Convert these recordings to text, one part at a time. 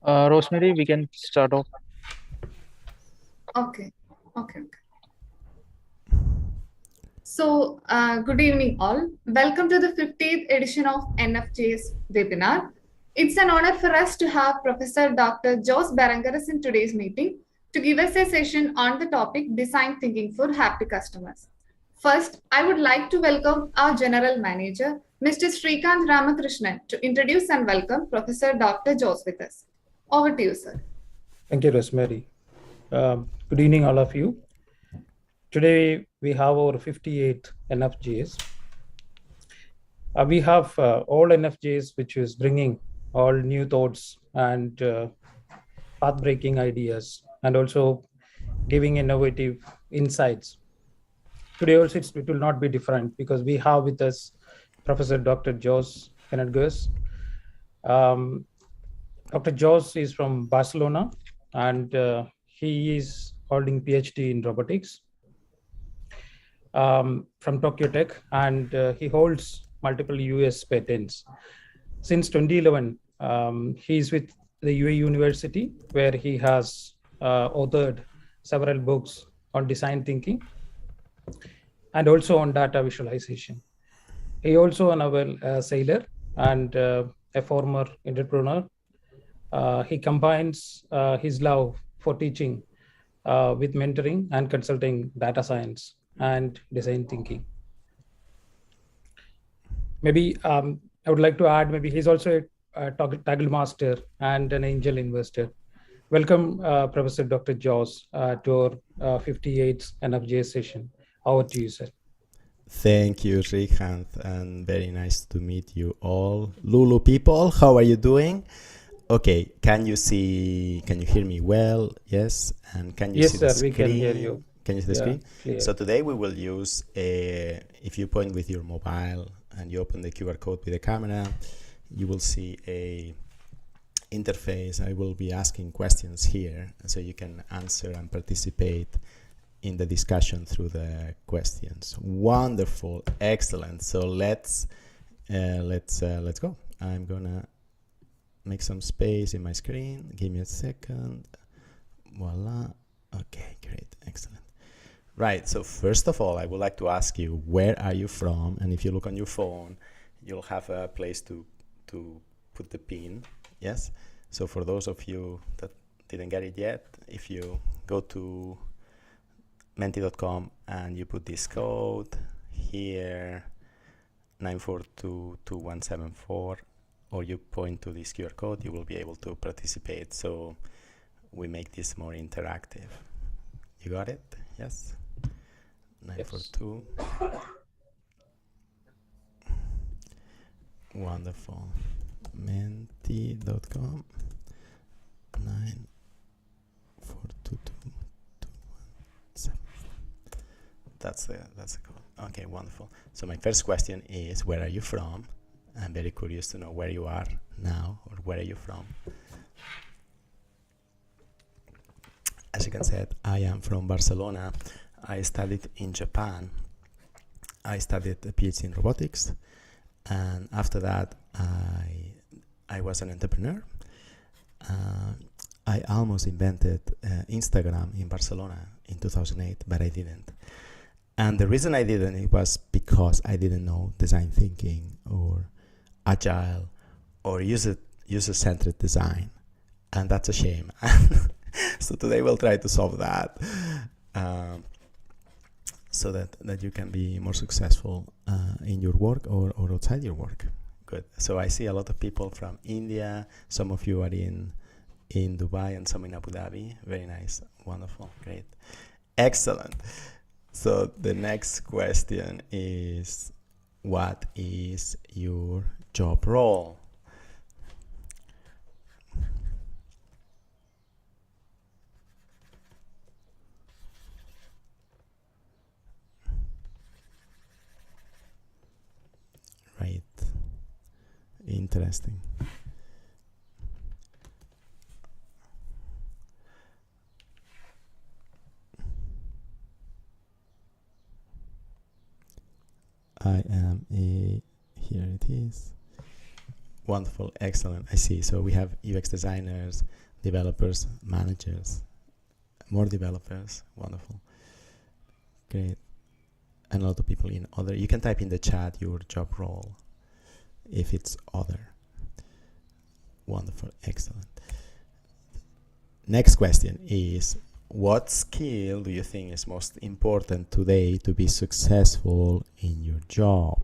Rosemary, we can start off. Okay, okay. So, good evening, all. Welcome to the 50th edition of NFJS webinar. It's an honor for us to have Professor Dr. Jos Berengueres in today's meeting to give us a session on the topic Design Thinking for Happy Customers. First, I would like to welcome our General Manager, Mr. Srikanth Ramakrishnan, to introduce and welcome Professor Dr. Jos with us. Over to you, sir. Thank you, Rosemary. Good evening, all of you. Today, we have our 58th NFJS. We have all NFJS, which is bringing all new thoughts and path-breaking ideas, and also giving innovative insights. Today also, it will not be different because we have with us Professor Dr. Jos Berengueres. Dr. Jos is from Barcelona, and he is holding Ph.D. in robotics from TokyoTech, and he holds multiple US patents. Since 2011, he is with the UAE University, where he has authored several books on design thinking and also on data visualization. He also a novel sailor and a former entrepreneur. He combines his love for teaching with mentoring and consulting data science and design thinking. Maybe I would like to add, maybe he's also a Kaggle master and an angel investor. Welcome, Professor Dr. Jos, to our 58th NFJ session. Over to you, sir. Thank you, Srikanth, and very nice to meet you all. Lulu people, how are you doing? Okay, can you hear me well? Yes, and can you see the screen? Yes, sir, we can hear you. Can you see the screen? Clear. So today we will use, if you point with your mobile and you open the QR code with the camera, you will see a interface. I will be asking questions here, so you can answer and participate in the discussion through the questions. Wonderful, excellent. So let's go. I'm gonna make some space in my screen. Give me a second. Voila. Okay, great, excellent. Right. So first of all, I would like to ask you, where are you from? And if you look on your phone, you'll have a place to put the pin. Yes. So for those of you that didn't get it yet, if you go to menti.com and you put this code here, 9422174, or you point to this QR code, you will be able to participate. So we make this more interactive. You got it? Yes? 942. Wonderful. Menti.com 9422174. That's the code. Okay, wonderful. So my first question is, where are you from? I'm very curious to know where you are now, or where are you from? As you can see, I am from Barcelona. I studied in Japan. I studied a PhD in robotics, and after that, I was an entrepreneur. I almost invented Instagram in Barcelona in 2008, but I didn't. And the reason I didn't, it was because I didn't know design thinking or agile or user-centered design, and that's a shame. So today we'll try to solve that, so that you can be more successful in your work or outside your work. Good. So I see a lot of people from India. Some of you are in Dubai and some in Abu Dhabi. Very nice. Wonderful. Great. Excellent. So the next question is, what is your job role? Right. Interesting. I am here it is. Wonderful, excellent. I see. So we have UX designers, developers, managers, more developers. Wonderful. Great. And a lot of people in other. You can type in the chat your job role if it's other. Wonderful, excellent. Next question is, what skill do you think is most important today to be successful in your job?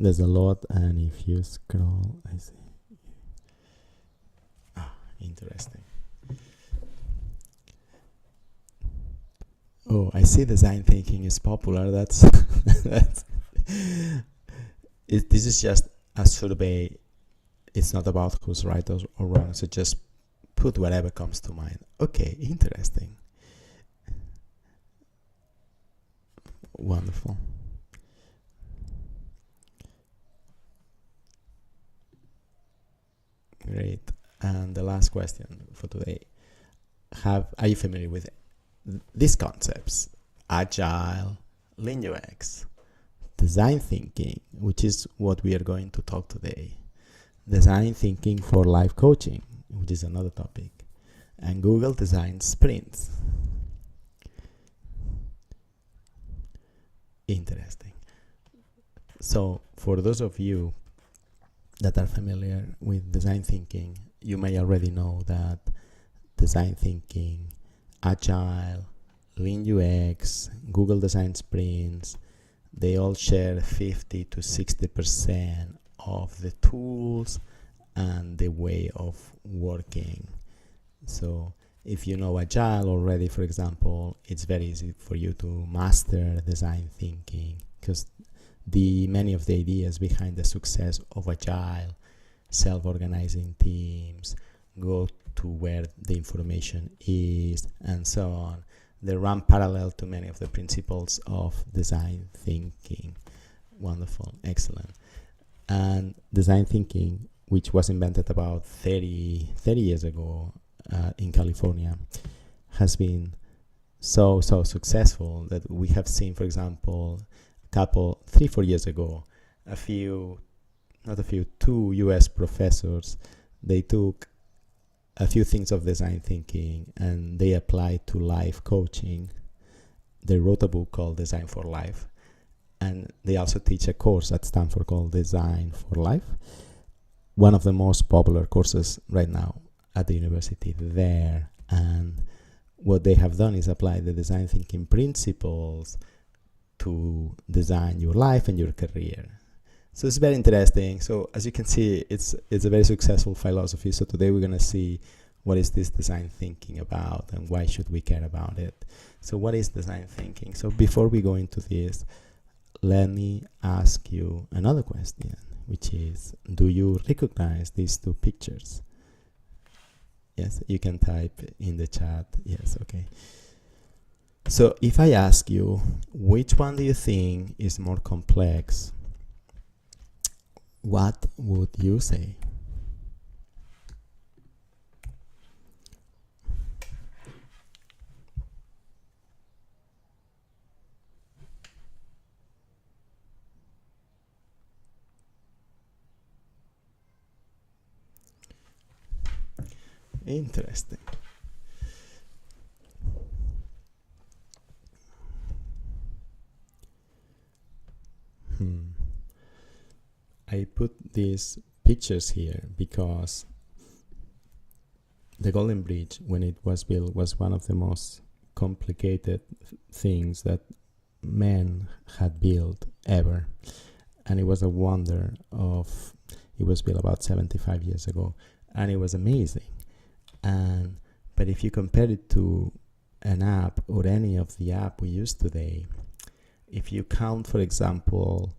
There's a lot, and if you scroll, I see. Interesting. Oh, I see design thinking is popular. That's that's. This is just a survey. It's not about who's right or wrong. So just put whatever comes to mind. Okay, interesting. Wonderful. Great. And the last question for today. Are you familiar with these concepts? Agile, Lean UX, design thinking, which is what we are going to talk today. Design thinking for life coaching, which is another topic. And Google Design Sprints. Interesting. So for those of you that are familiar with design thinking, you may already know that design thinking, Agile, Lean UX, Google Design Sprints, they all share 50 to 60% of the tools and the way of working. So if you know Agile already, for example, it's very easy for you to master design thinking, because many of the ideas behind the success of Agile, self-organizing teams, go to where the information is, and so on. They run parallel to many of the principles of design thinking. Wonderful, excellent. And design thinking, which was invented about 30 years ago in California, has been so successful that we have seen, for example, 3-4 years ago, two US professors, they took a few things of design thinking and they applied to life coaching. They wrote a book called Design for Life, and they also teach a course at Stanford called Design for Life, one of the most popular courses right now at the university there. And what they have done is apply the design thinking principles to design your life and your career. So it's very interesting. So as you can see, it's a very successful philosophy. So today we're going to see what is this design thinking about and why should we care about it. So what is design thinking? So before we go into this, let me ask you another question, which is, do you recognize these two pictures? Yes, you can type in the chat. Yes, okay. So if I ask you, which one do you think is more complex? What would you say? Interesting. I put these pictures here because the Golden Bridge, when it was built, was one of the most complicated things that man had built ever. And it was a wonder of, it was built about 75 years ago, and it was amazing. But if you compare it to an app or any of the app we use today, if you count, for example,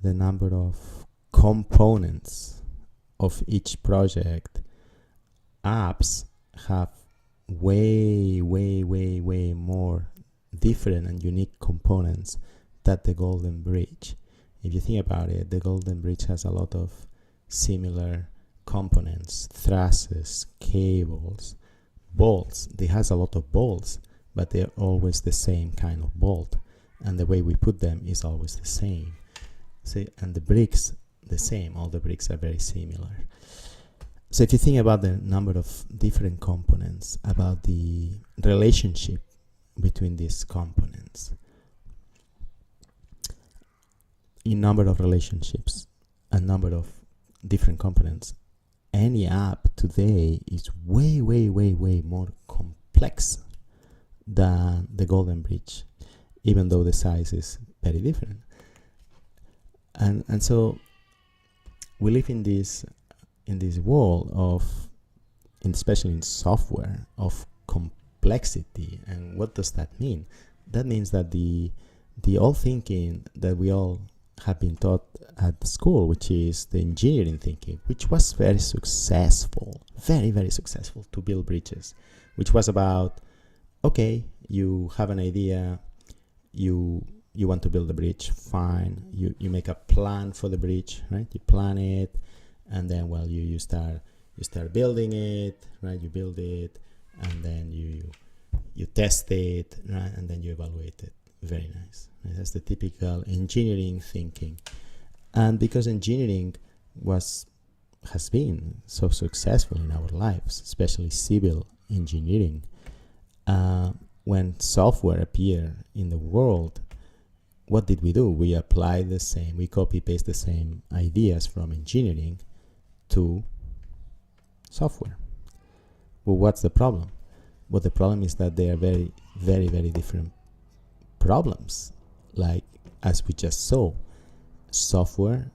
the number of components of each project, apps have way more different and unique components that the Golden Bridge. If you think about it, the Golden Bridge has a lot of similar components, trusses, cables, bolts. It has a lot of bolts, but they're always the same kind of bolt, and the way we put them is always the same. See, and the bricks, the same. All the bricks are very similar. So if you think about the number of different components, about the relationship between these components, in number of relationships, a number of different components, any app today is way more complex than the Golden Bridge, even though the size is very different. And so we live in this world of, especially in software, of complexity. And what does that mean? That means that the old thinking that we all have been taught at school, which is the engineering thinking, which was very successful, very successful to build bridges, which was about, okay, you have an idea, you want to build a bridge, fine, you make a plan for the bridge, right? You plan it, and then, well, you start building it, right? You build it, and then you test it, right? And then you evaluate it. Very nice. Right? That's the typical engineering thinking. And because engineering has been so successful in our lives, especially civil engineering, when software appeared in the world, what did we do? We applied the same, we copy-paste the same ideas from engineering to software. Well, what's the problem? Well, the problem is that they are very different problems. Like, as we just saw, software,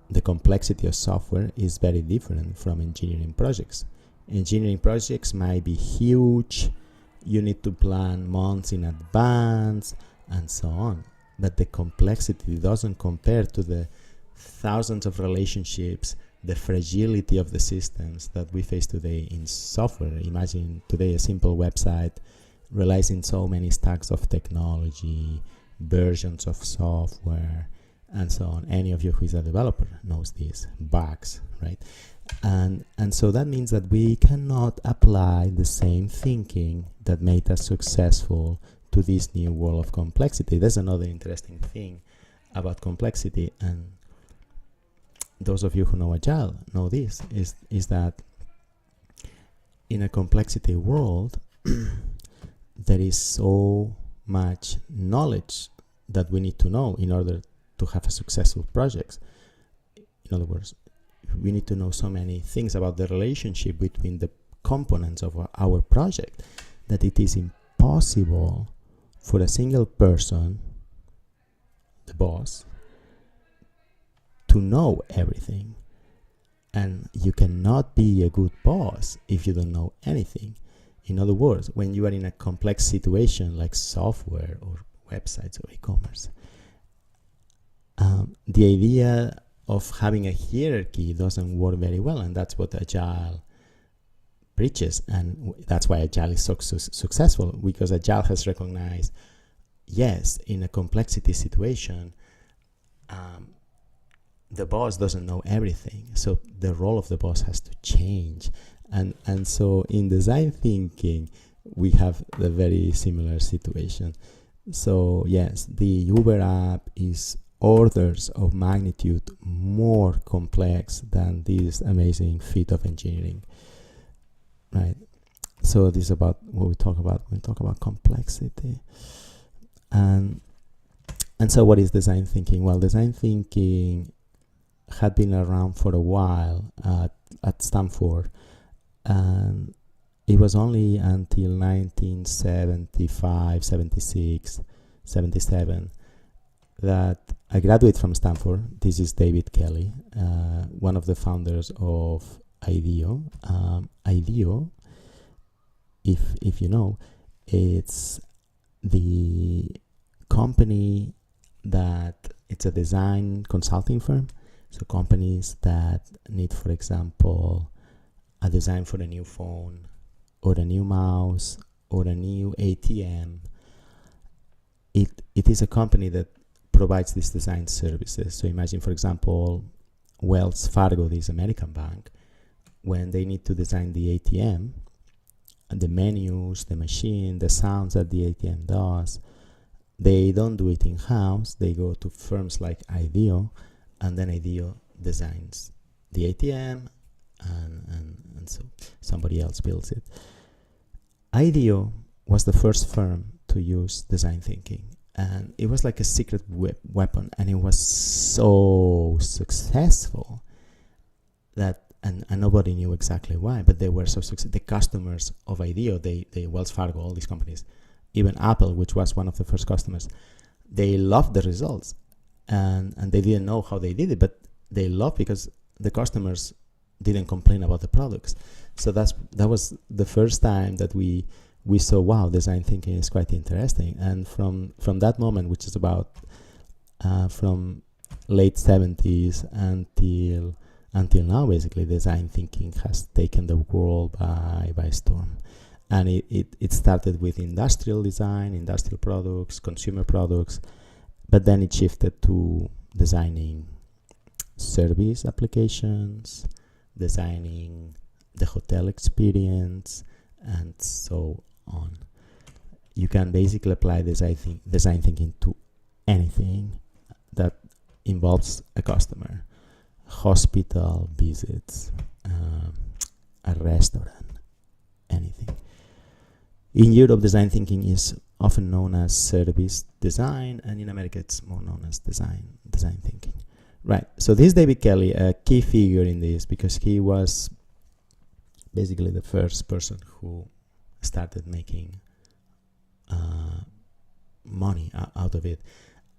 the complexity of software is very different from engineering projects. Engineering projects might be huge, you need to plan months in advance, and so on. But the complexity doesn't compare to the thousands of relationships, the fragility of the systems that we face today in software. Imagine today a simple website relies on so many stacks of technology, versions of software, and so on. Any of you who is a developer knows these bugs, right? And so that means that we cannot apply the same thinking that made us successful to this new world of complexity. There's another interesting thing about complexity, and those of you who know Agile know this, is that in a complexity world, there is so much knowledge that we need to know in order to have a successful project. In other words, we need to know so many things about the relationship between the components of our project that it is impossible for a single person, the boss, to know everything. And you cannot be a good boss if you don't know anything. In other words, when you are in a complex situation like software or websites or e-commerce, the idea of having a hierarchy doesn't work very well, and that's what Agile preaches, and that's why Agile is so successful, because Agile has recognized, yes, in a complexity situation, the boss doesn't know everything, so the role of the boss has to change. And so in design thinking, we have a very similar situation. So yes, the Uber app is orders of magnitude more complex than this amazing feat of engineering, right? So this is about what we talk about when we talk about complexity. And so what is design thinking? Well, design thinking had been around for a while at Stanford, and it was only until 1975, 76, 77 that a graduate from Stanford, this is David Kelly, one of the founders of IDEO. IDEO, if you know, it's the company that it's a design consulting firm. So companies that need, for example, a design for a new phone or a new mouse or a new ATM. It is a company that provides these design services. So imagine, for example, Wells Fargo, this American bank, when they need to design the ATM, and the menus, the machine, the sounds that the ATM does, they don't do it in-house. They go to firms like IDEO, and then IDEO designs the ATM, and so somebody else builds it. IDEO was the first firm to use design thinking, and it was like a secret weapon, and it was so successful that and nobody knew exactly why, but they were so successful. The customers of IDEO, they Wells Fargo, all these companies, even Apple, which was one of the first customers, they loved the results, and they didn't know how they did it, but they loved because the customers didn't complain about the products. So that was the first time that we saw, wow, design thinking is quite interesting. And from that moment, which is about from late 70s until now, basically, design thinking has taken the world by storm. And it started with industrial design, industrial products, consumer products, but then it shifted to designing service applications, designing the hotel experience, and so on. You can basically apply design thinking to anything that involves a customer. Hospital visits, a restaurant, anything. In Europe, design thinking is often known as service design, and in America it's more known as design thinking. Right, so this is David Kelly, a key figure in this, because he was basically the first person who started making money out of it.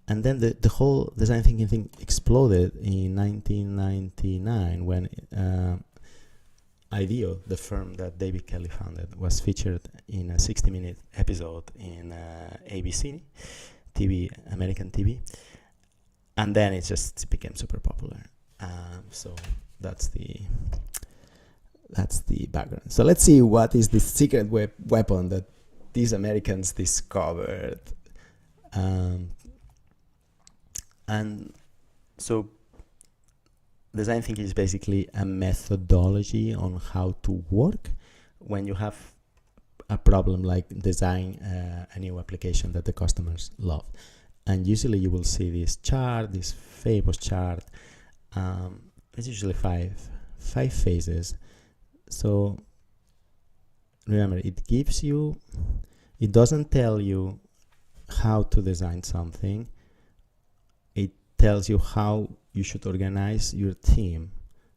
And then the whole design thinking thing exploded in 1999 when IDEO, the firm that David Kelly founded, was featured in a 60-minute episode in ABC TV, American TV. And then it just became super popular. So that's the background. So let's see what is the secret weapon that these Americans discovered. And so design thinking is basically a methodology on how to work when you have a problem like design a new application that the customers love. And usually you will see this chart, this famous chart. It's usually five phases. So remember, it doesn't tell you how to design something. It tells you how you should organize your team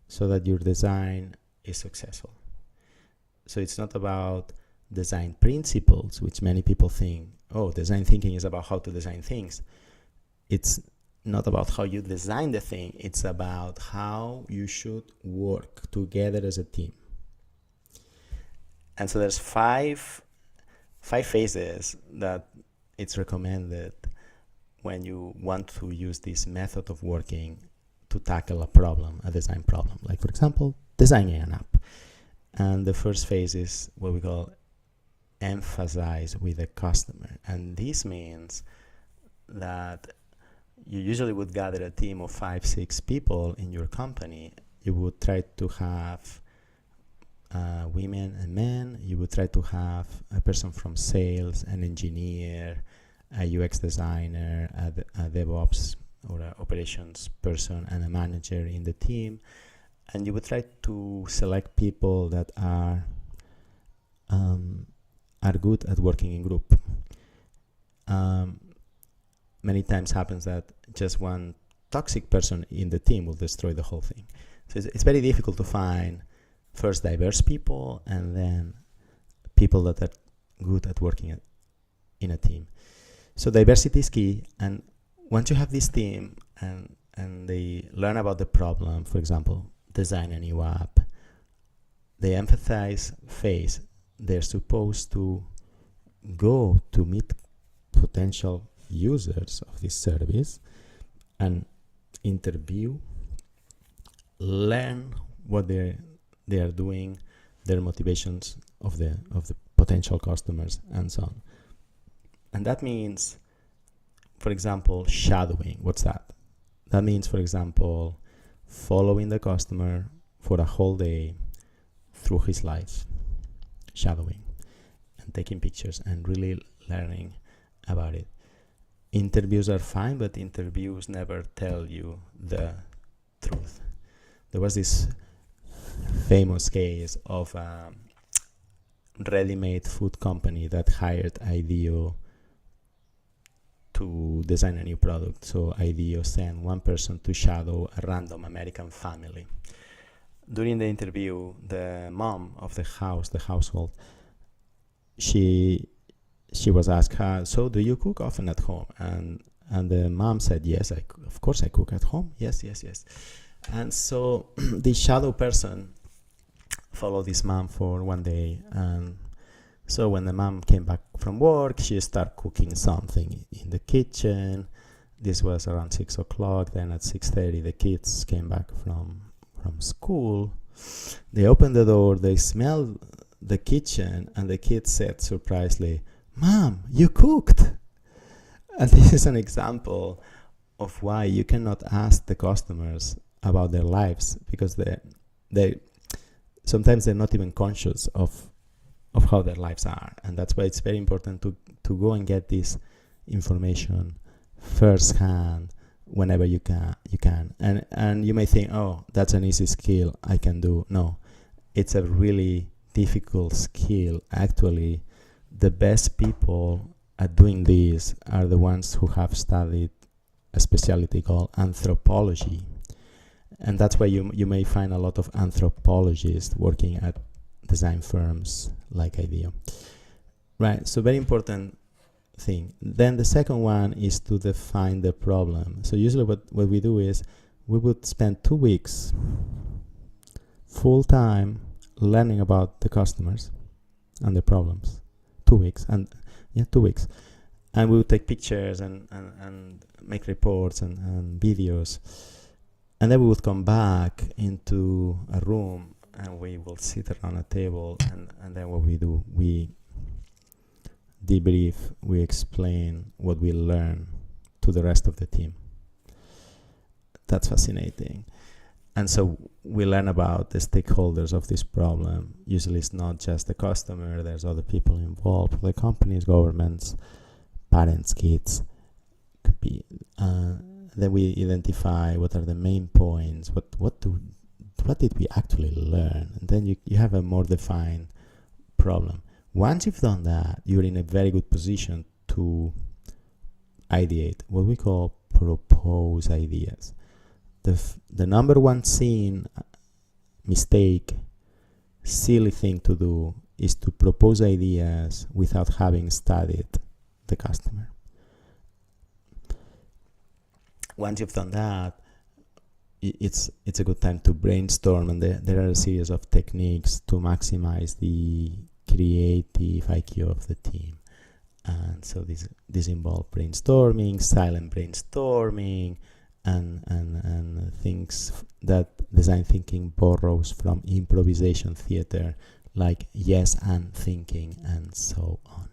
so that your design is successful. So it's not about design principles, which many people think, oh, design thinking is about how to design things. It's not about how you design the thing. It's about how you should work together as a team. And so there's five phases that it's recommended when you want to use this method of working to tackle a design problem. Like, for example, designing an app. And the first phase is what we call emphasize with the customer. And this means that you usually would gather a team of 5-6 people in your company. You would try to have women and men. You would try to have a person from sales, an engineer, a UX designer, a DevOps or an operations person, and a manager in the team. And you would try to select people that are good at working in group. Many times happens that just one toxic person in the team will destroy the whole thing. So it's very difficult to find first diverse people and then people that are good at working in a team. So diversity is key, and once you have this team and they learn about the problem, for example, design a new app, the empathize phase, they're supposed to go to meet potential users of this service and interview, learn what they are doing, their motivations of the potential customers, and so on. And that means for example, shadowing. What's that? That means, for example, following the customer for a whole day through his life, shadowing and taking pictures and really learning about it. Interviews are fine, but interviews never tell you the truth. There was this famous case of a ready-made food company that hired IDEO to design a new product. So IDEO sent one person to shadow a random American family. During the interview, the mom of the household, she was asked, so do you cook often at home? And the mom said, yes, of course I cook at home. Yes. And so the shadow person followed this mom for one day. And so when the mom came back from work, she started cooking something in the kitchen. This was around 6 o'clock. Then at 6:30, the kids came back from school. They opened the door, they smelled the kitchen, and the kids said surprisingly, "Mom, you cooked." And this is an example of why you cannot ask the customers about their lives, because they sometimes they're not even conscious of how their lives are. And that's why it's very important to go and get this information firsthand whenever you can. And you may think, oh, that's an easy skill I can do. No, it's a really difficult skill. Actually, the best people at doing this are the ones who have studied a specialty called anthropology. And that's why you may find a lot of anthropologists working at design firms like IDEO. Right, so very important thing. Then the second one is to define the problem. So usually what we do is we would spend 2 weeks full time learning about the customers and the problems. 2 weeks. And 2 weeks. And we would take pictures and make reports and videos. And then we would come back into a room and we will sit around a table, and then what we do, we debrief, we explain what we learn to the rest of the team. That's fascinating. And so we learn about the stakeholders of this problem. Usually it's not just the customer, there's other people involved, the companies, governments, parents, kids, could be. Then we identify what are the main points, what did we actually learn, and then you have a more defined problem. Once you've done that, you're in a very good position to ideate, what we call propose ideas. The number one mistake, silly thing to do is to propose ideas without having studied the customer. Once you've done that, it's a good time to brainstorm, and there are a series of techniques to maximize the creative IQ of the team. And so this involve brainstorming, silent brainstorming, and things that design thinking borrows from improvisation theater, like yes and thinking and so on.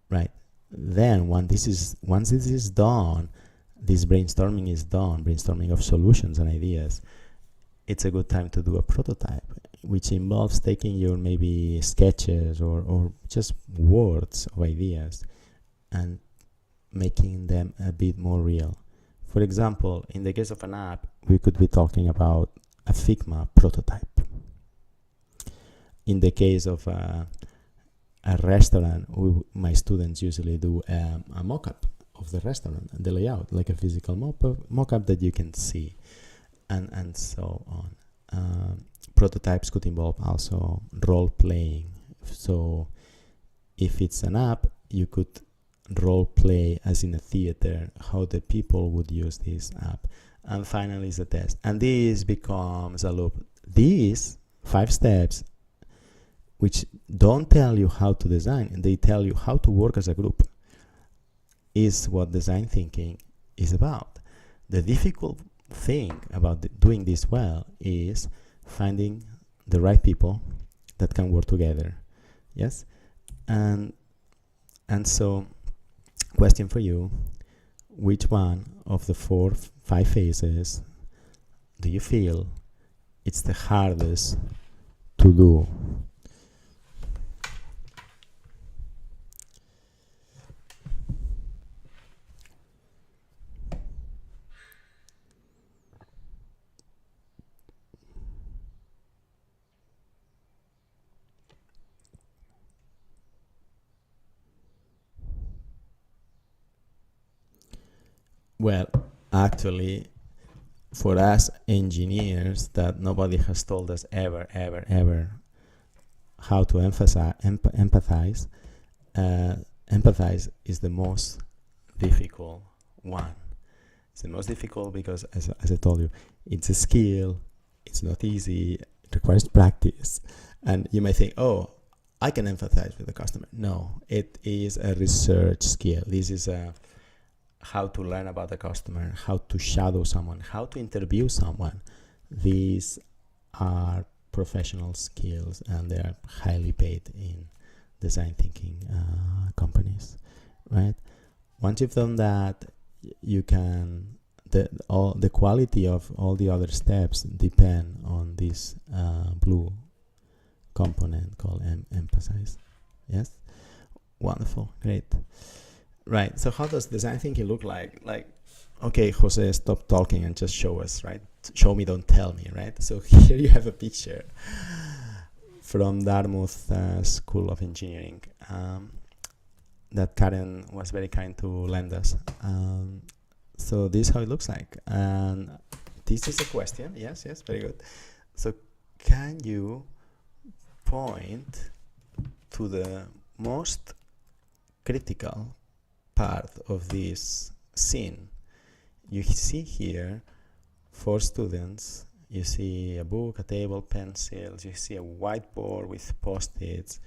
Right. Then once this is done, this brainstorming is done, brainstorming of solutions and ideas, it's a good time to do a prototype, which involves taking your maybe sketches or just words of ideas and making them a bit more real. For example, in the case of an app, we could be talking about a Figma prototype. In the case of a restaurant, my students usually do a mock-up of the restaurant and the layout, like a physical mock-up that you can see, and so on. Prototypes could involve also role-playing. So if it's an app, you could role-play as in a theater how the people would use this app. And finally is a test. And this becomes a loop. These 5 steps, which don't tell you how to design, and they tell you how to work as a group, is what design thinking is about. The difficult thing about doing this well is finding the right people that can work together. Yes? And so, question for you, which one of the 5 phases do you feel it's the hardest to do? Well, actually, for us engineers, that nobody has told us ever how to empathize. Empathize is the most difficult one. It's the most difficult because, as I told you, it's a skill. It's not easy. It requires practice. And you may think, oh, I can empathize with the customer. No, it is a research skill. This is how to learn about the customer, how to shadow someone, how to interview someone. These are professional skills, and they are highly paid in design thinking companies, right? Once you've done that, you can the quality of all the other steps depend on this blue component called emphasize. Yes, wonderful, great. Right. So how does design thinking look like? Like, okay, Jose, stop talking and just show us, right? Show me, don't tell me, right? So here you have a picture from Dartmouth School of Engineering that Karen was very kind to lend us. So this is how it looks like. And this is a question. Yes, very good. So can you point to the most critical part of this scene? You see here 4 students. You see a book, a table, pencils. You see a whiteboard with post-its.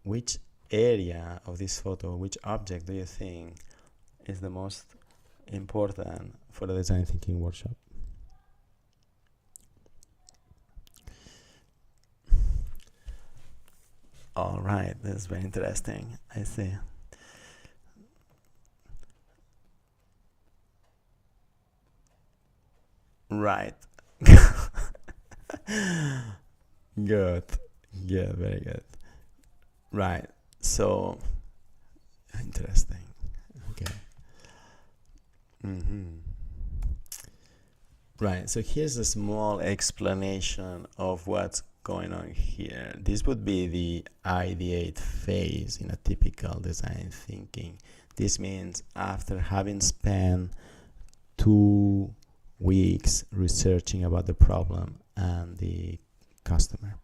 Which area of this photo, which object do you think is the most important for the design thinking workshop? All right, that's very interesting. I see. Right. Good. Yeah, very good. Right. So interesting. Okay. Right. So here's a small explanation of what's going on here. This would be the ideate phase in a typical design thinking. This means after having spent 2 weeks researching about the problem and the customer,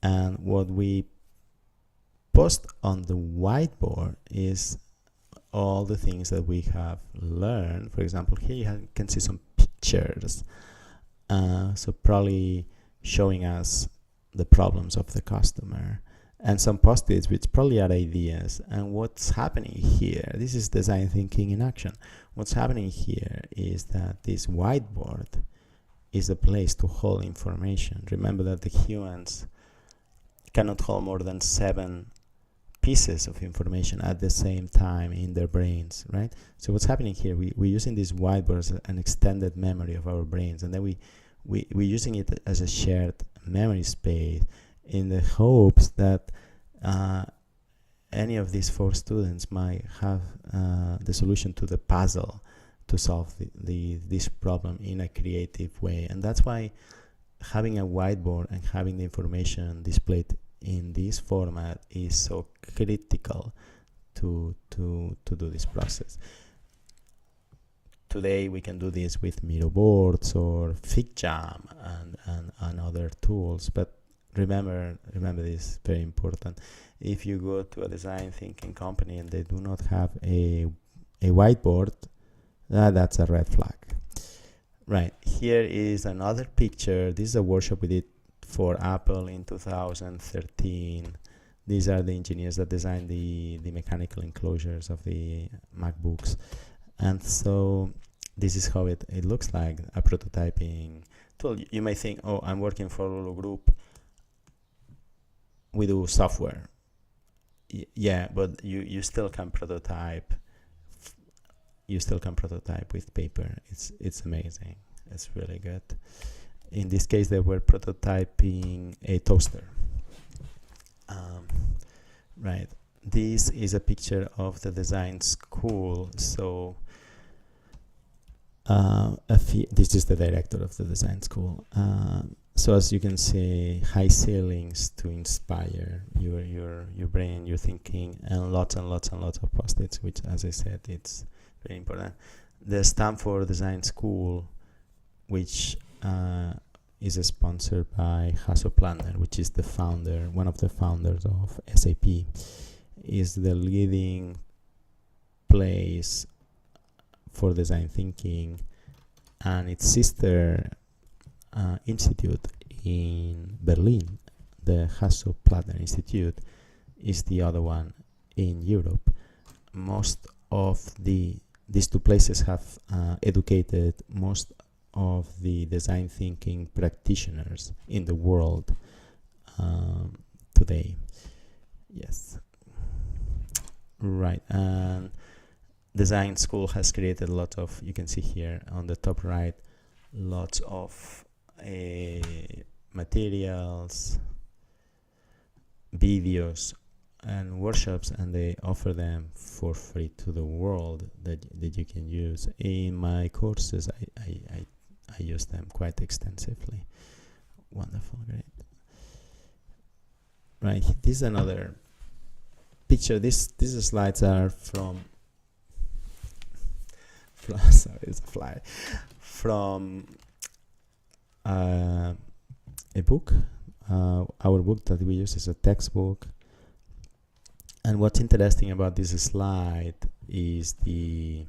and what we post on the whiteboard is all the things that we have learned. For example, here you can see some pictures, so probably showing us the problems of the customer, and some post-its which probably are ideas. And what's happening here, this is design thinking in action. What's happening here is that this whiteboard is a place to hold information. Remember that the humans cannot hold more than 7 pieces of information at the same time in their brains, right? So what's happening here, we're using this whiteboard as an extended memory of our brains, and then we're using it as a shared memory space in the hopes that any of these 4 students might have the solution to the puzzle to solve this problem in a creative way. And that's why having a whiteboard and having the information displayed in this format is so critical to do this process. Today we can do this with Miro boards or FigJam and other tools, but remember this, very important. If you go to a design thinking company and they do not have a whiteboard, that's a red flag. Right, here is another picture. This is a workshop we did for Apple in 2013. These are the engineers that designed the mechanical enclosures of the MacBooks. And so this is how it looks like, a prototyping tool. You may think, oh, I'm working for Lulu Group. We do software. Yeah, but you still can prototype you still can prototype with paper. It's amazing. It's really good. In this case, they were prototyping a toaster. Right. This is a picture of the design school. So this is the director of the design school. So as you can see, high ceilings to inspire your brain, your thinking, and lots of post-its, which, as I said, it's very important. The Stanford Design School, which is sponsored by Hasso Plattner, which is the founder, one of the founders of SAP, is the leading place for design thinking, and its sister institute in Berlin, the Hasso Plattner Institute, is the other one in Europe. Most of these two places have educated most of the design thinking practitioners in the world today. Yes. Right. And design school has created a lot of, you can see here on the top right, lots of materials, videos, and workshops, and they offer them for free to the world that you can use. In my courses, I use them quite extensively. Wonderful, great. Right, this is another picture. These slides are from sorry, it's a fly, from a book. Our book that we use is a textbook. And what's interesting about this slide is the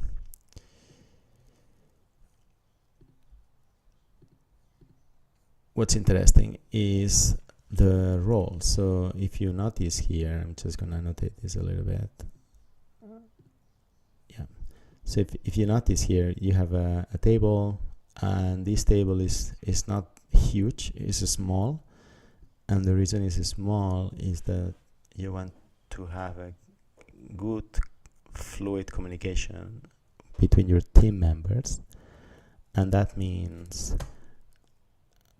role. So if you notice here, I'm just gonna annotate this a little bit. Yeah. So if you notice here, you have a table, and this table is not huge, it's small. And the reason it's small is that you want to have a good fluid communication between your team members. And that means,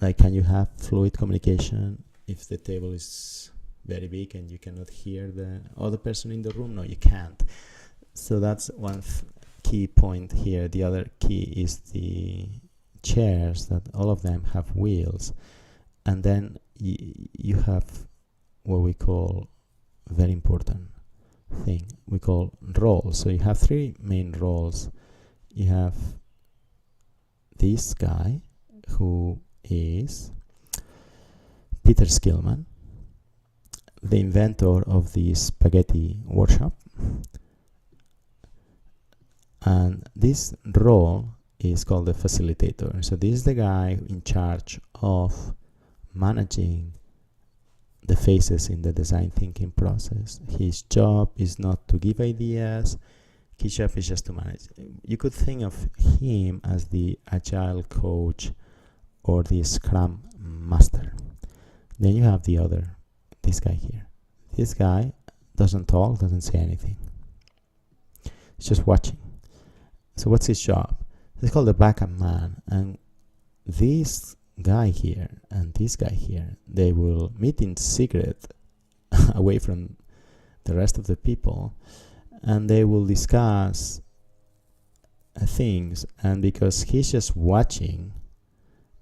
like, can you have fluid communication if the table is very big and you cannot hear the other person in the room? No, you can't. So that's one key point here. The other key is the chairs, that all of them have wheels. And then you have what we call, very important thing, we call roles. So you have three main roles. You have this guy, who is Peter Skillman, the inventor of the spaghetti workshop. And this role is called the facilitator. So this is the guy in charge of managing the phases in the design thinking process. His job is not to give ideas, his job is just to manage. You could think of him as the agile coach or the scrum master. Then you have this guy here. This guy doesn't talk, doesn't say anything. He's just watching. So what's his job? He's called the backup man. And this guy here and this guy here, they will meet in secret away from the rest of the people, and they will discuss things. And because he's just watching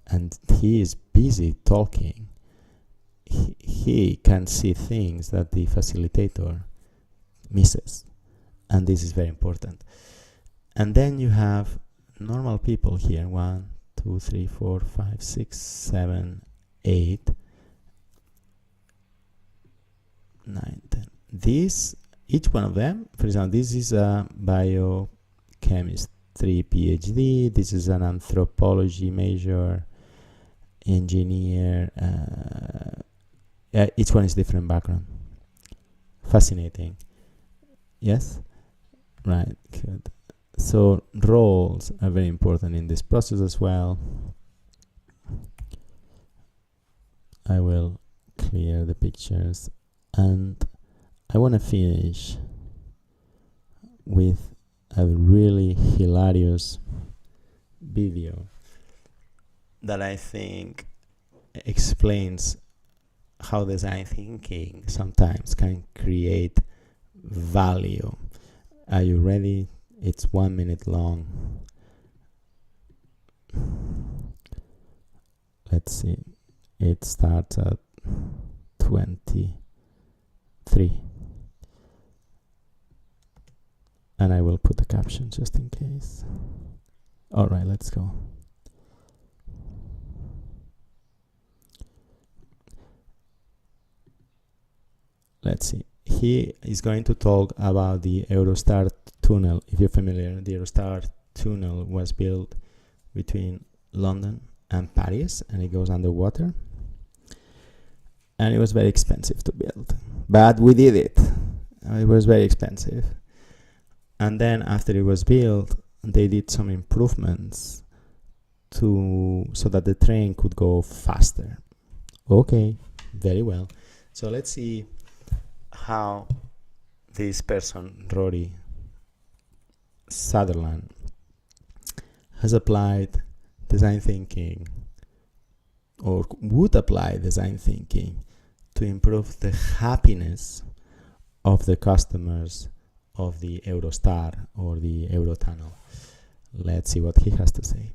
and he is busy talking, he can see things that the facilitator misses, and this is very important. And then you have normal people here, 1, 2, 3, 4, 5, 6, 7, 8, 9, 10. Each one of them, for example, this is a biochemistry PhD, this is an anthropology major, engineer, each one is different background. Fascinating. Yes? Right, good. So roles are very important in this process as well. I will clear the pictures, and I want to finish with a really hilarious video that I think explains how design thinking sometimes can create value. Are you ready? It's 1 minute long. Let's see. It starts at 23. And I will put the caption just in case. All right, let's go. Let's see. He is going to talk about the Aerostar Tunnel. If you're familiar, the Aerostar Tunnel was built between London and Paris, and it goes underwater. And it was very expensive to build, but we did it. It was very expensive. And then after it was built, they did some improvements so that the train could go faster. Okay, very well. So let's see how this person, Rory Sutherland, has applied design thinking, or would apply design thinking, to improve the happiness of the customers of the Aerostar or the Eurotunnel. Let's see what he has to say.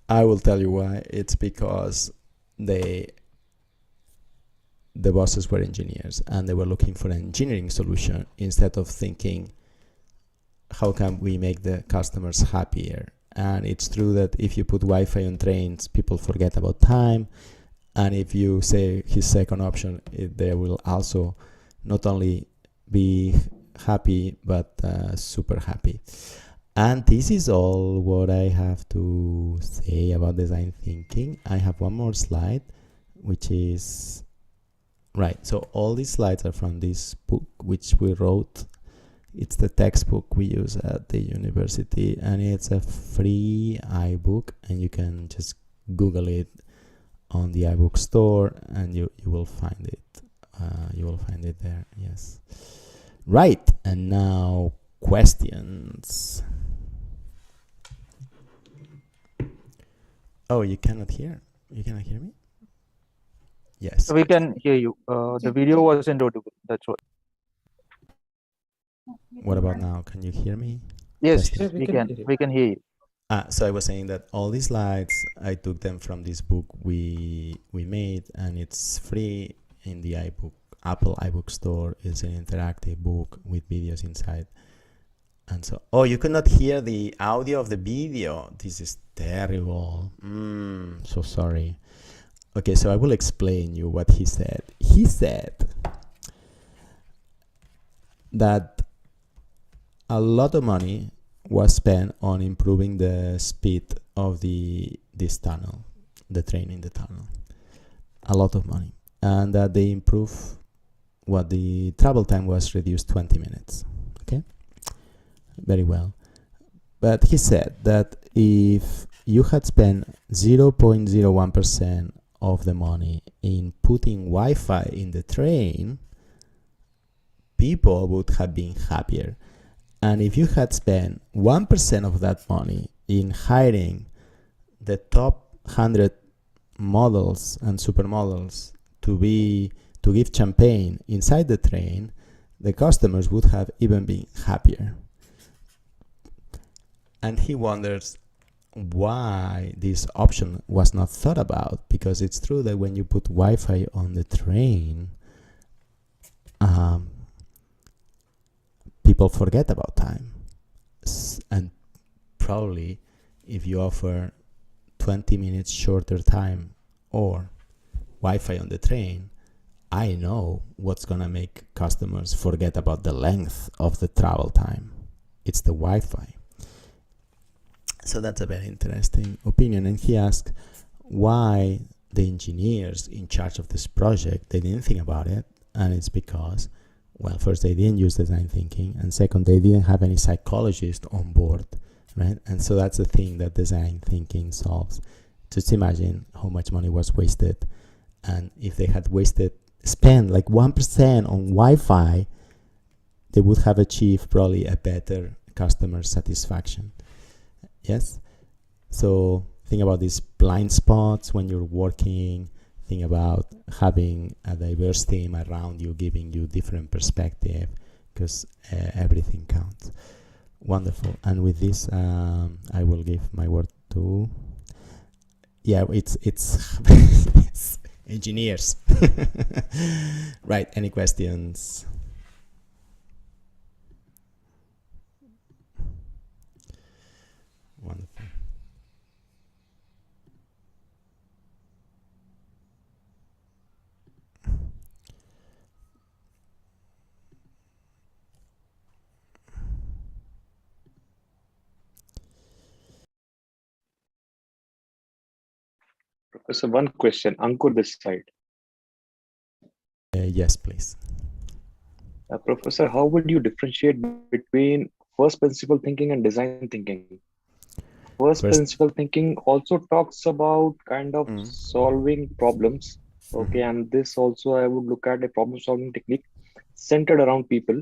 I will tell you why. It's because the bosses were engineers and they were looking for an engineering solution instead of thinking, how can we make the customers happier? And it's true that if you put Wi-Fi on trains, people forget about time. And if you say his second option, they will also not only be happy, but super happy. And this is all what I have to say about design thinking. I have one more slide, which is, right, so all these slides are from this book, which we wrote. It's the textbook we use at the university, and it's a free iBook, and you can just Google it on the iBook store, and you will find it. You will find it there, yes. Right, and now questions. Oh, you cannot hear? You cannot hear me? Yes. We can hear you. The video wasn't audible. That's what. What about now? Can you hear me? Yes, Yes, we can. We can hear you. So I was saying that all these slides, I took them from this book we made, and it's free in the iBook, Apple iBook store. It's an interactive book with videos inside. And so, oh, you could not hear the audio of the video. This is terrible. So sorry. Okay, so I will explain you what he said. He said that a lot of money was spent on improving the speed of this tunnel, the train in the tunnel. A lot of money. And that they improve what the travel time was reduced 20 minutes. Okay? Very well. But he said that if you had spent 0.01% of the money in putting Wi-Fi in the train, people would have been happier. And if you had spent 1% of that money in hiring the top 100 models and supermodels to give champagne inside the train, the customers would have even been happier. And he wonders why this option was not thought about, because it's true that when you put Wi-Fi on the train, people forget about time. And probably if you offer 20 minutes shorter time or Wi-Fi on the train, I know what's gonna make customers forget about the length of the travel time. It's the Wi-Fi. So that's a very interesting opinion. And he asked why the engineers in charge of this project, they didn't think about it. And it's because, well, first they didn't use design thinking, and second, they didn't have any psychologist on board, right? And so that's the thing that design thinking solves. Just imagine how much money was wasted. And if they had spent like 1% on Wi-Fi, they would have achieved probably a better customer satisfaction. Yes? So think about these blind spots when you're working. Think about having a diverse team around you, giving you different perspective, because everything counts. Wonderful. And with this, I will give my word to... Yeah, it's it's engineers. Right, any questions? Wonderful. Professor, one question. Ankur this side. Yes, please. Professor, how would you differentiate between first principle thinking and design thinking? First principle thinking also talks about kind of solving problems. Okay, and this also I would look at a problem solving technique centered around people.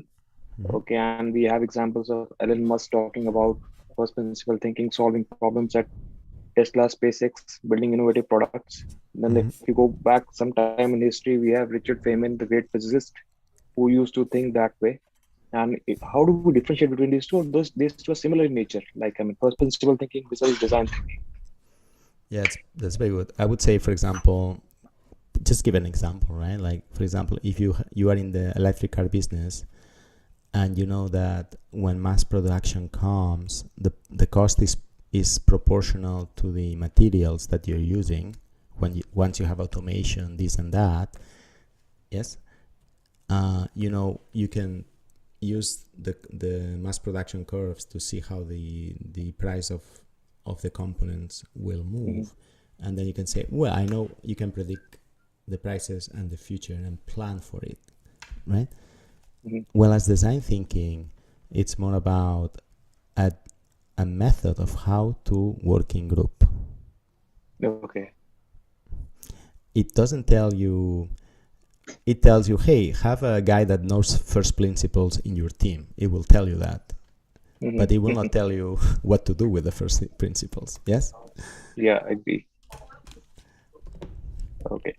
Okay, and we have examples of Elon Musk talking about first principle thinking, solving problems at Tesla, SpaceX, building innovative products. Then if you go back some time in history, we have Richard Feynman, the great physicist, who used to think that way. And how do we differentiate between these two? These two are similar in nature. Like, I mean, first principle thinking besides design thinking. Yeah, that's very good. I would say, for example, just give an example, right? Like, for example, if you are in the electric car business, and you know that when mass production comes, the cost is proportional to the materials that you're using. Once you have automation, this and that, yes, you know, you can use the mass production curves to see how the price of the components will move, and then you can say, well, I know you can predict the prices and the future and plan for it, right? Well, as design thinking, it's more about a method of how to work in group. Okay. It doesn't tell you, it tells you, hey, have a guy that knows first principles in your team. It will tell you that. But it will not tell you what to do with the first principles. Yes? Yeah, I agree. Okay.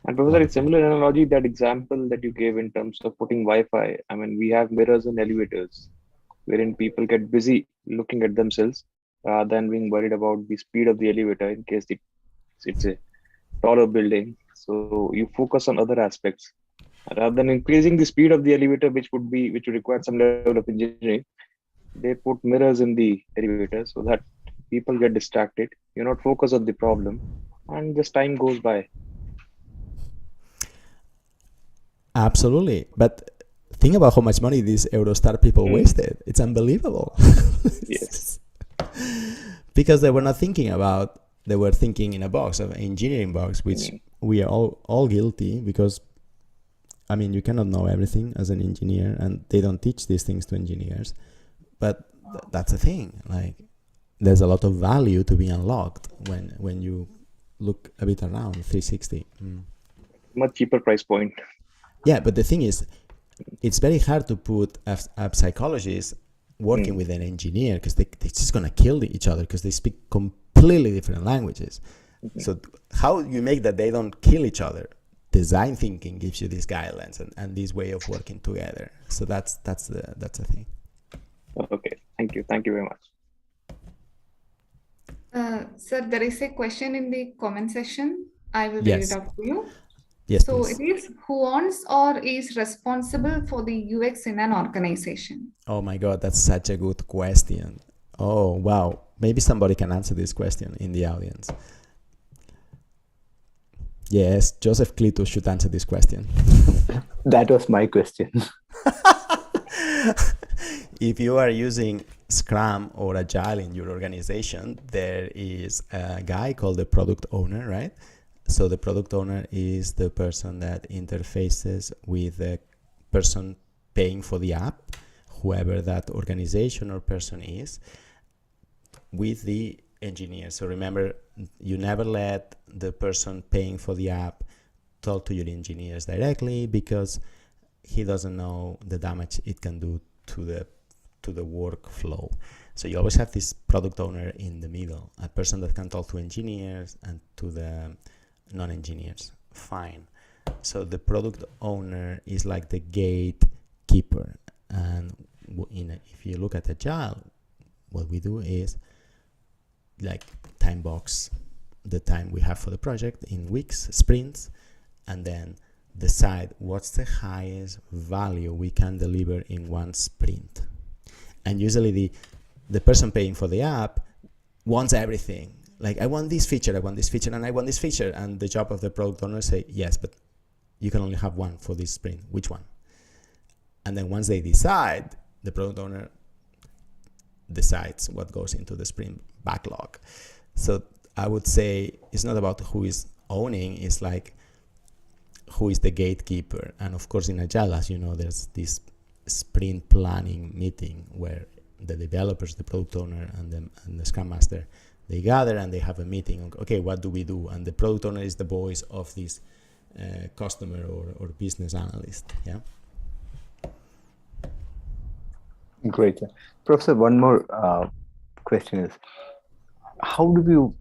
And Professor, it's similar analogy, that example that you gave in terms of putting Wi-Fi. I mean, we have mirrors in elevators, wherein people get busy looking at themselves rather than being worried about the speed of the elevator in case it's a taller building. So you focus on other aspects rather than increasing the speed of the elevator, which would require some level of engineering. They put mirrors in the elevator so that people get distracted. You're not focused on the problem, and just time goes by. Absolutely. But think about how much money these Aerostar people wasted. It's unbelievable. Yes. Because they were not thinking about, they were thinking in a box, of engineering box, which we are all guilty, because, I mean, you cannot know everything as an engineer, and they don't teach these things to engineers. But that's the thing. Like, there's a lot of value to be unlocked when you look a bit around 360. Much cheaper price point. Yeah, but the thing is, it's very hard to put a psychologist working with an engineer, because they're just going to kill each other because they speak completely different languages. So how you make that they don't kill each other? Design thinking gives you these guidelines and this way of working together. So that's the thing. Okay, thank you very much. Sir, there is a question in the comment section. I will read it out to you. Yes, so please. it is, who owns or is responsible for the UX in an organization? Oh my God, that's such a good question. Oh, wow. Maybe somebody can answer this question in the audience. Yes, Joseph Clitus should answer this question. That was my question. If you are using Scrum or Agile in your organization, there is a guy called the product owner, right? So the product owner is the person that interfaces with the person paying for the app, whoever that organization or person is, with the engineer. So remember, you never let the person paying for the app talk to your engineers directly, because he doesn't know the damage it can do to the workflow. So you always have this product owner in the middle, a person that can talk to engineers and to the non-engineers. Fine. So the product owner is like the gatekeeper. And if you look at Agile, what we do is like time box the time we have for the project in weeks, sprints, and then decide what's the highest value we can deliver in one sprint. And usually the person paying for the app wants everything. Like, I want this feature, and I want this feature. And the job of the product owner say, yes, but you can only have one for this sprint. Which one? And then once they decide, the product owner decides what goes into the sprint backlog. So I would say it's not about who is owning, it's like who is the gatekeeper. And of course in Agile, as you know, there's this sprint planning meeting where the developers, the product owner, and the Scrum Master, they gather and they have a meeting. Okay, what do we do? And the product owner is the voice of this customer or business analyst. Yeah. Great. Professor, one more question is, how do you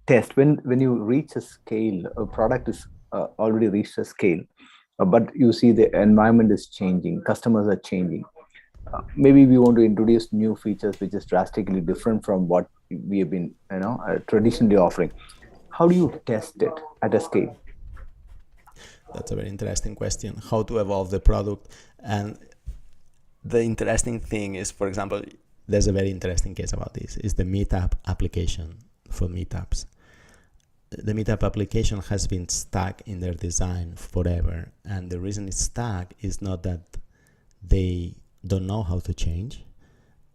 test when you reach a scale, a product is already reached a scale, but you see the environment is changing, customers are changing. Maybe we want to introduce new features which is drastically different from what we have been traditionally offering. How do you test it at a scale? That's a very interesting question. How to evolve the product. And the interesting thing is, for example, there's a very interesting case about this, is the Meetup application for meetups. The Meetup application has been stuck in their design forever. And the reason it's stuck is not that they don't know how to change,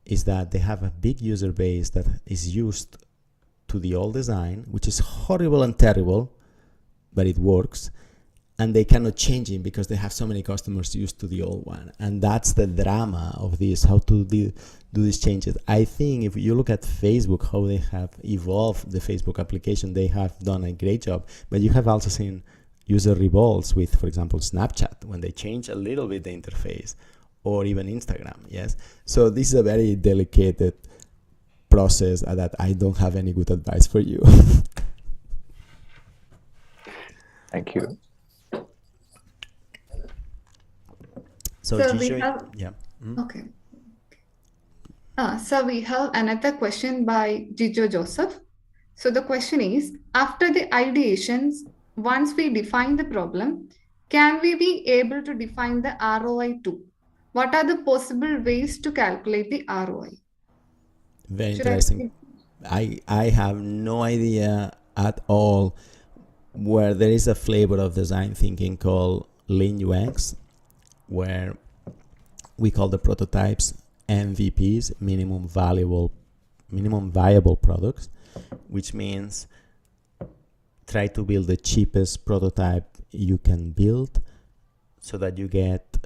is that they have a big user base that is used to the old design, which is horrible and terrible, but it works. And they cannot change it because they have so many customers used to the old one. And that's the drama of this, how to do these changes. I think if you look at Facebook, how they have evolved the Facebook application, they have done a great job. But you have also seen user revolts with, for example, Snapchat, when they change a little bit the interface, or even Instagram, yes? So this is a very delicate process that I don't have any good advice for you. Thank you. So we have, yeah. Okay. So we have another question by Gijo Joseph. So the question is, after the ideations, once we define the problem, can we be able to define the ROI too? What are the possible ways to calculate the ROI? Very interesting. I have no idea at all, where there is a flavor of design thinking called Lean UX, where we call the prototypes MVPs, minimum viable products, which means try to build the cheapest prototype you can build so that you get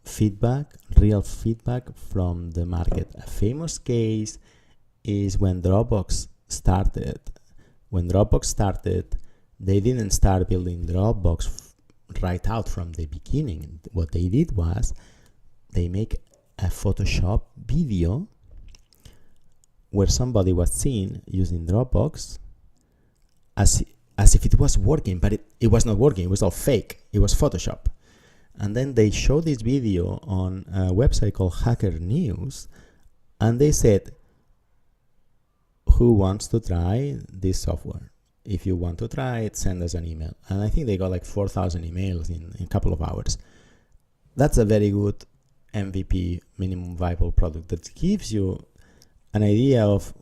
feedback, real feedback from the market. A famous case is when Dropbox started. When Dropbox started, they didn't start building Dropbox right out from the beginning. What they did was they make a Photoshop video where somebody was seen using Dropbox as if it was working, but it was not working. It was all fake. It was Photoshop. And then they showed this video on a website called Hacker News, and they said, who wants to try this software? If you want to try it, send us an email. And I think they got like 4,000 emails in a couple of hours. That's a very good MVP, minimum viable product, that gives you an idea of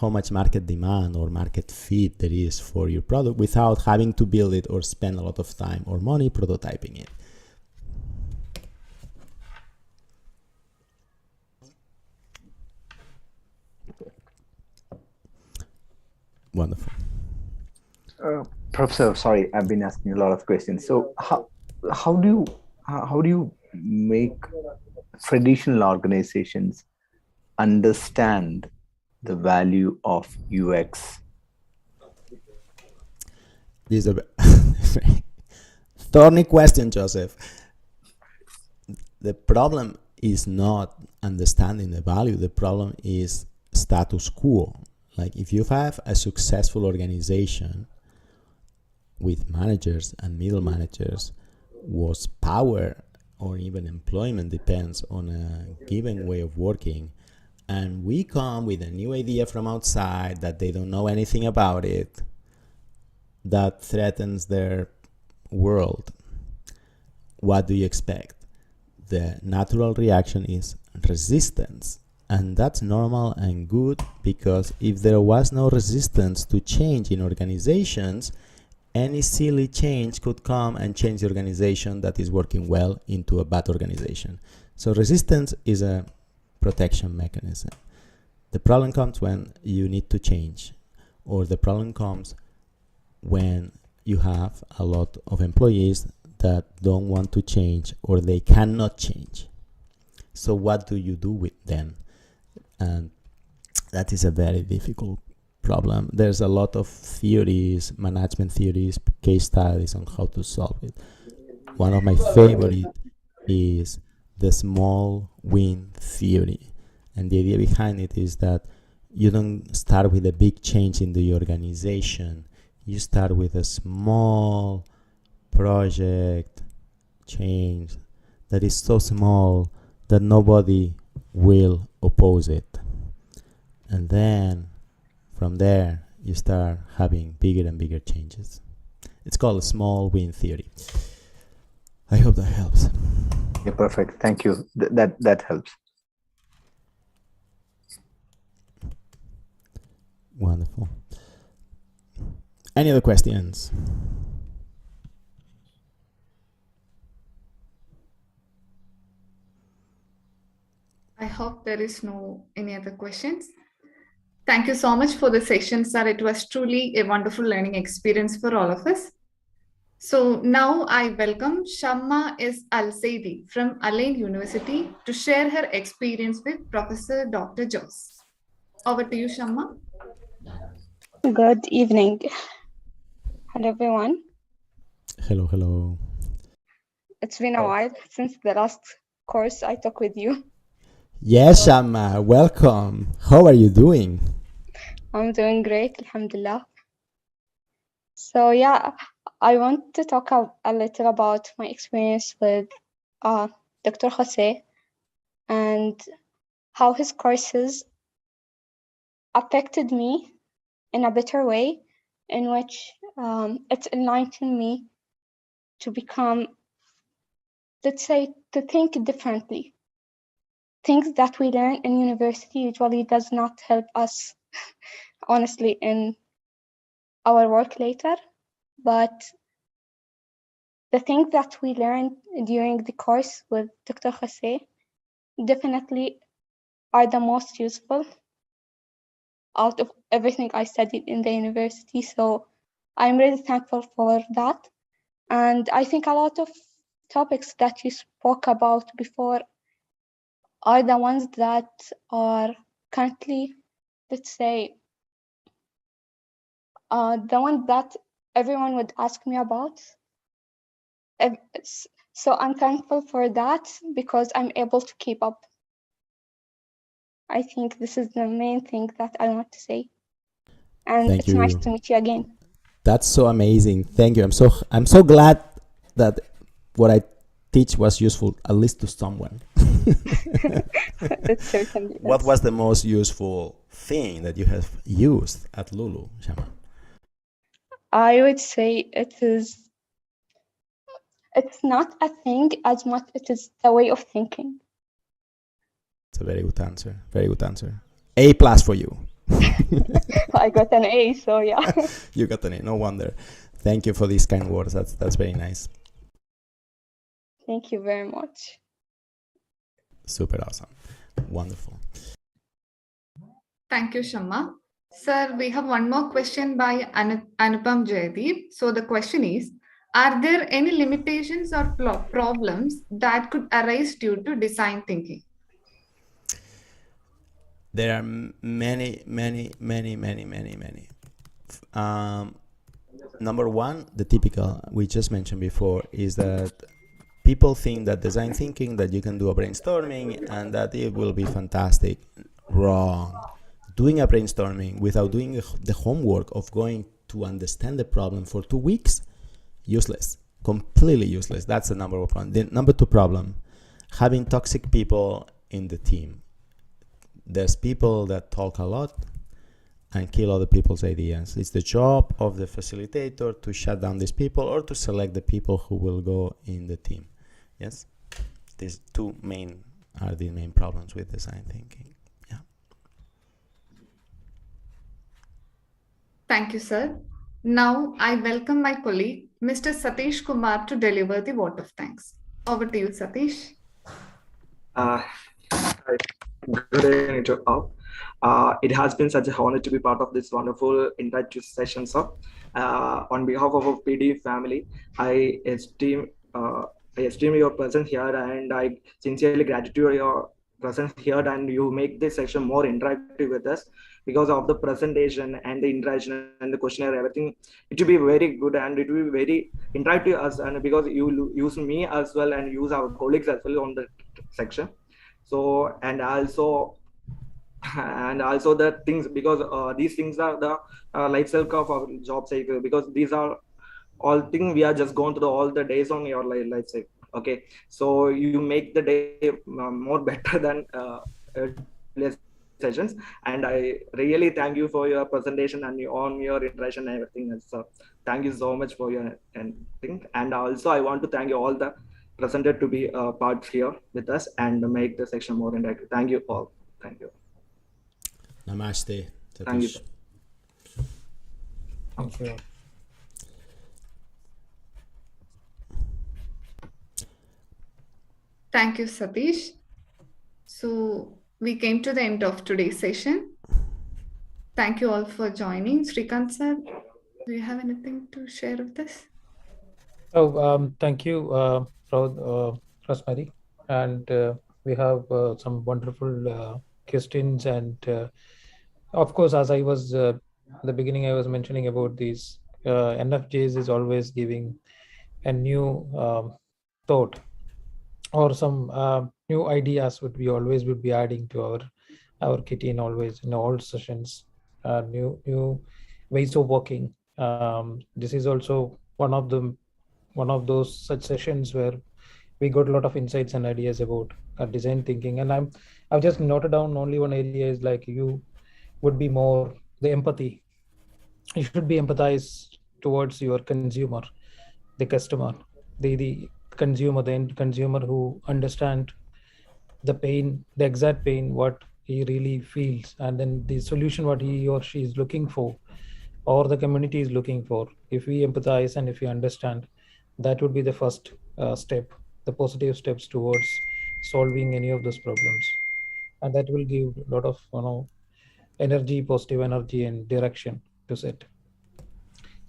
how much market demand or market fit there is for your product without having to build it or spend a lot of time or money prototyping it. Wonderful. Professor, sorry, I've been asking a lot of questions. So how do you make traditional organizations understand the value of UX? This is a thorny question, Joseph. The problem is not understanding the value. The problem is status quo. Like if you have a successful organization with managers and middle managers whose power or even employment depends on a given way of working, and we come with a new idea from outside that they don't know anything about it, that threatens their world, what do you expect? The natural reaction is resistance. And that's normal and good, because if there was no resistance to change in organizations, any silly change could come and change the organization that is working well into a bad organization. So resistance is a protection mechanism. The problem comes when you need to change, or the problem comes when you have a lot of employees that don't want to change or they cannot change. So what do you do with them? And that is a very difficult problem. There's a lot of theories, management theories, case studies on how to solve it. One of my favorite is the small win theory. And the idea behind it is that you don't start with a big change in the organization. You start with a small project change that is so small that nobody will oppose it. And then from there, you start having bigger and bigger changes. It's called a small win theory. I hope that helps. Yeah, perfect. Thank you. That helps. Wonderful. Any other questions? I hope there is any other questions. Thank you so much for the session, sir. It was truly a wonderful learning experience for all of us. So now I welcome Shamma S. Al-Saidi from Alain University to share her experience with Professor Dr. Jos. Over to you, Shamma. Good evening. Hello, everyone. Hello, hello. It's been a while since the last course I took with you. Yes, Shamma, welcome. How are you doing? I'm doing great, alhamdulillah. So yeah, I want to talk a little about my experience with Dr. Jose and how his courses affected me in a better way, in which it's enlightened me to become, let's say, to think differently. Things that we learn in university usually does not help us, honestly, in our work later. But the things that we learned during the course with Dr. Jose definitely are the most useful out of everything I studied in the university. So I'm really thankful for that. And I think a lot of topics that you spoke about before are the ones that are currently, let's say, the one that everyone would ask me about. So I'm thankful for that because I'm able to keep up. I think this is the main thing that I want to say. And Thank it's you. nice to meet you again. That's so amazing. Thank you. I'm so glad that what I teach was useful, at least to someone. It certainly is. What was the most useful thing that you have used at Lulu, Shama? I would say it's not a thing as much it is the way of thinking. It's a very good answer. Very good answer. A+ for you. I got an A, so yeah. You got an A, no wonder. Thank you for these kind words. That's very nice. Thank you very much. Super awesome. Wonderful. Thank you, Shamma. Sir, we have one more question by Anupam Jaydeep. So the question is, are there any limitations or problems that could arise due to design thinking? There are many. Number one, the typical we just mentioned before, is that people think that design thinking, that you can do a brainstorming and that it will be fantastic. Wrong. Doing a brainstorming without doing the homework of going to understand the problem for 2 weeks, useless. Completely useless. That's the number one problem. The number two problem, having toxic people in the team. There's people that talk a lot and kill other people's ideas. It's the job of the facilitator to shut down these people or to select the people who will go in the team. Yes? These two are the main problems with design thinking. Yeah. Thank you, sir. Now I welcome my colleague, Mr. Satish Kumar, to deliver the vote of thanks. Over to you, Satish. Good evening to all. It has been such an honor to be part of this wonderful interactive session, sir. On behalf of our PD family, I esteem your presence here, and I sincerely gratitude your presence here, and you make this session more interactive with us because of the presentation and the interaction and the questionnaire, everything. It will be very good and it will be very interactive us, and because you use me as well and use our colleagues as well on the section. So and also the things, because these things are the life cycle of our job cycle, because these are all things we are just going through all the days on your life cycle. Okay, so you make the day more better than sessions, and I really thank you for your presentation and on your interaction and everything. So thank you so much for your thing, and also I want to thank you all the presenter to be part here with us and make the section more interactive. Thank you all. Thank you. Namaste. Satish. Thank you. Thank you. Thank you, Satish. So we came to the end of today's session. Thank you all for joining. Srikant sir, do you have anything to share with us? Oh, thank you, Rosemary. And we have some wonderful questions. And of course, as I was at the beginning, I was mentioning about these NFJS is always giving a new thought or some new ideas would be adding to our kitty in always in all sessions, new ways of working. This is also one of those such sessions where we got a lot of insights and ideas about design thinking. And I've just noted down only one area is like you would be more the empathy. You should be empathized towards your consumer, the customer, the consumer, the end consumer who understand the pain, the exact pain, what he really feels, and then the solution what he or she is looking for, or the community is looking for. If we empathize and if we understand, that would be the first step, the positive steps towards solving any of those problems, and that will give a lot of energy, positive energy and direction to set.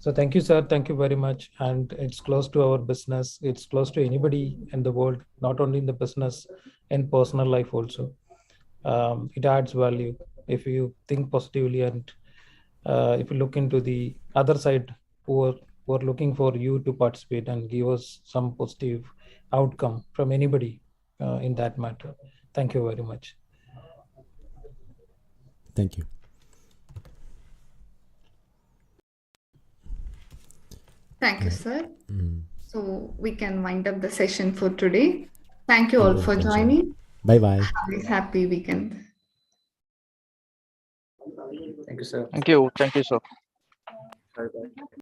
So thank you, sir. Thank you very much. And it's close to our business. It's close to anybody in the world, not only in the business and personal life also. It adds value if you think positively, and if you look into the other side who are looking for you to participate and give us some positive outcome from anybody in that matter. Thank you very much. Thank you. Thank you, sir. So we can wind up the session for today. Thank you all for joining. Bye-bye. Have a happy weekend. Thank you, sir. Thank you. Thank you, sir. Bye-bye.